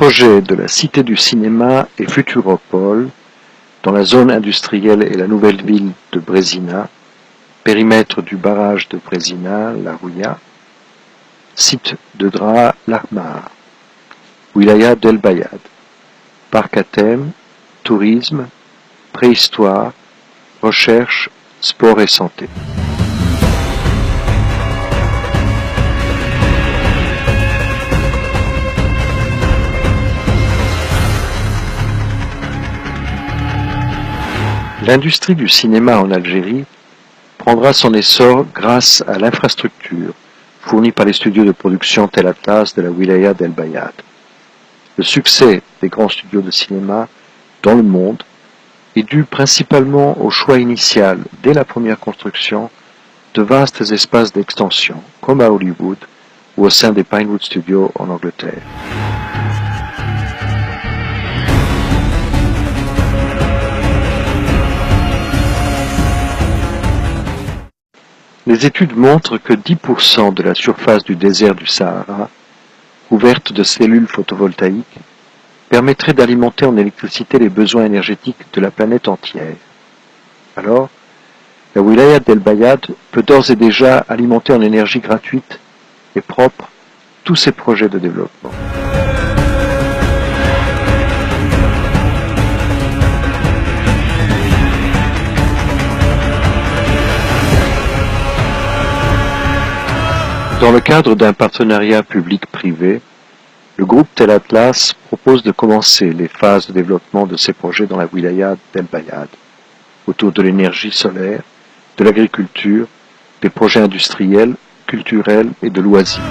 projet de la Cité du cinéma et Futuropole, dans la zone industrielle et la nouvelle ville de Březina, périmètre du barrage de Březina, la Rouya, site de Drâ l'Ahmar, Wilaya d'El Bayad, parc à thème, tourisme, préhistoire, recherche, sport et santé. L'industrie du cinéma en Algérie prendra son essor grâce à l'infrastructure fournie par les studios de production Tel Atlas de la Wilaya d'El Bayad. Le succès des grands studios de cinéma dans le monde est dû principalement au choix initial, dès la première construction, de vastes espaces d'extension, comme à Hollywood ou au sein des Pinewood Studios en Angleterre. Les études montrent que 10% de la surface du désert du Sahara, couverte de cellules photovoltaïques, permettrait d'alimenter en électricité les besoins énergétiques de la planète entière. Alors, la Wilaya d'El Bayad peut d'ores et déjà alimenter en énergie gratuite et propre tous ses projets de développement. Dans le cadre d'un partenariat public-privé, le groupe Tel Atlas propose de commencer les phases de développement de ces projets dans la Wilaya d'El Bayad, autour de l'énergie solaire, de l'agriculture, des projets industriels, culturels et de loisirs.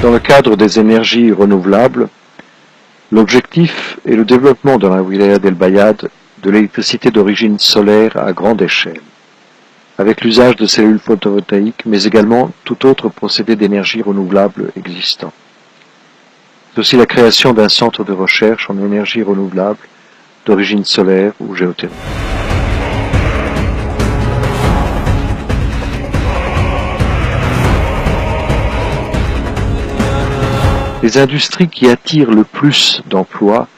Dans le cadre des énergies renouvelables, l'objectif est le développement dans la Wilaya d'El Bayad de l'électricité d'origine solaire à grande échelle, avec l'usage de cellules photovoltaïques, mais également tout autre procédé d'énergie renouvelable existant. C'est aussi la création d'un centre de recherche en énergie renouvelable d'origine solaire ou géothermique. Les industries qui attirent le plus d'emplois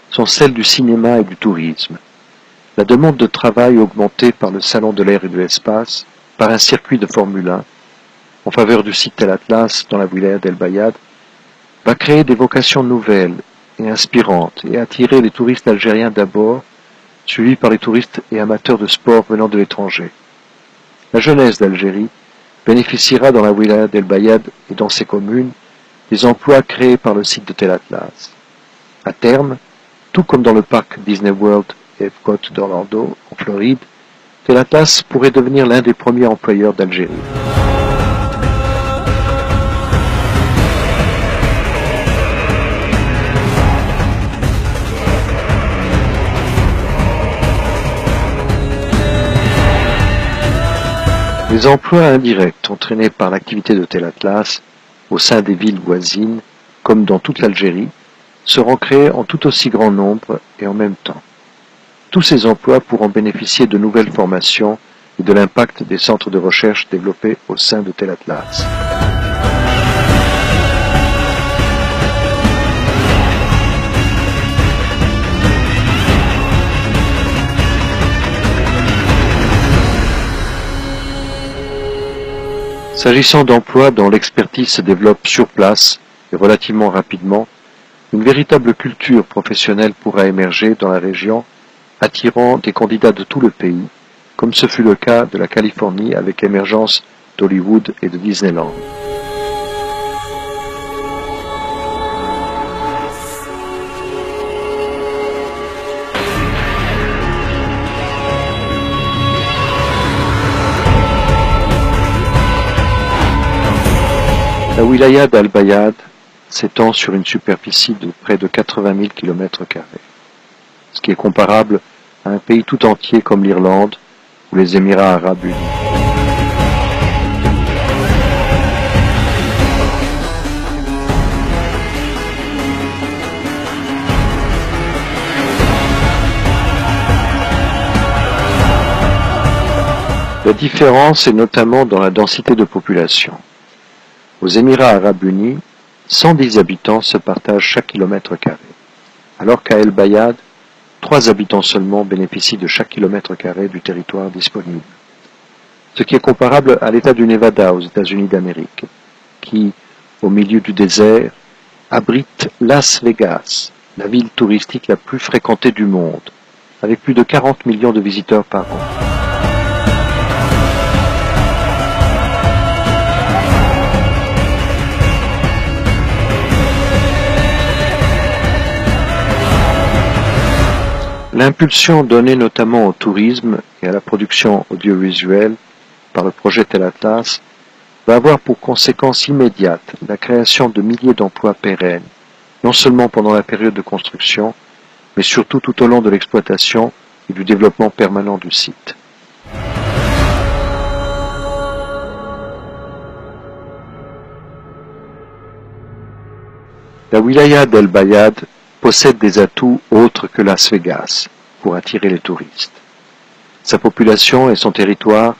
sont celles du cinéma et du tourisme. La demande de travail augmentée par le Salon de l'air et de l'espace, par un circuit de Formule 1, en faveur du site Tel Atlas dans la Wilaya d'El Bayad, va créer des vocations nouvelles et inspirantes et attirer les touristes algériens d'abord, suivis par les touristes et amateurs de sport venant de l'étranger. La jeunesse d'Algérie bénéficiera dans la Wilaya d'El Bayad et dans ses communes des emplois créés par le site de Tel Atlas. À terme, tout comme dans le parc Disney World et Epcot d'Orlando, en Floride, Tel Atlas pourrait devenir l'un des premiers employeurs d'Algérie. Les emplois indirects entraînés par l'activité de Tel Atlas au sein des villes voisines, comme dans toute l'Algérie, seront créés en tout aussi grand nombre et en même temps. Tous ces emplois pourront bénéficier de nouvelles formations et de l'impact des centres de recherche développés au sein de Tel Atlas. S'agissant d'emplois dont l'expertise se développe sur place et relativement rapidement, une véritable culture professionnelle pourra émerger dans la région, attirant des candidats de tout le pays, comme ce fut le cas de la Californie avec l'émergence d'Hollywood et de Disneyland. La Wilaya d'El Bayad s'étend sur une superficie de près de 80 000 km², ce qui est comparable à un pays tout entier comme l'Irlande ou les Émirats arabes unis. La différence est notamment dans la densité de population. Aux Émirats arabes unis, 110 habitants se partagent chaque kilomètre carré, alors qu'à El Bayad, 3 habitants seulement bénéficient de chaque kilomètre carré du territoire disponible. Ce qui est comparable à l'État du Nevada aux États-Unis d'Amérique, qui, au milieu du désert, abrite Las Vegas, la ville touristique la plus fréquentée du monde, avec plus de 40 millions de visiteurs par an. L'impulsion donnée notamment au tourisme et à la production audiovisuelle par le projet Tel Atlas va avoir pour conséquence immédiate la création de milliers d'emplois pérennes, non seulement pendant la période de construction, mais surtout tout au long de l'exploitation et du développement permanent du site. La wilaya d'El Bayad possède des atouts autres que Las Vegas pour attirer les touristes. Sa population et son territoire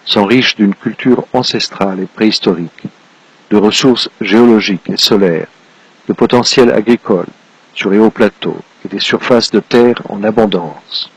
sont riches d'une culture ancestrale et préhistorique, de ressources géologiques et solaires, de potentiel agricole sur les hauts plateaux et des surfaces de terre en abondance.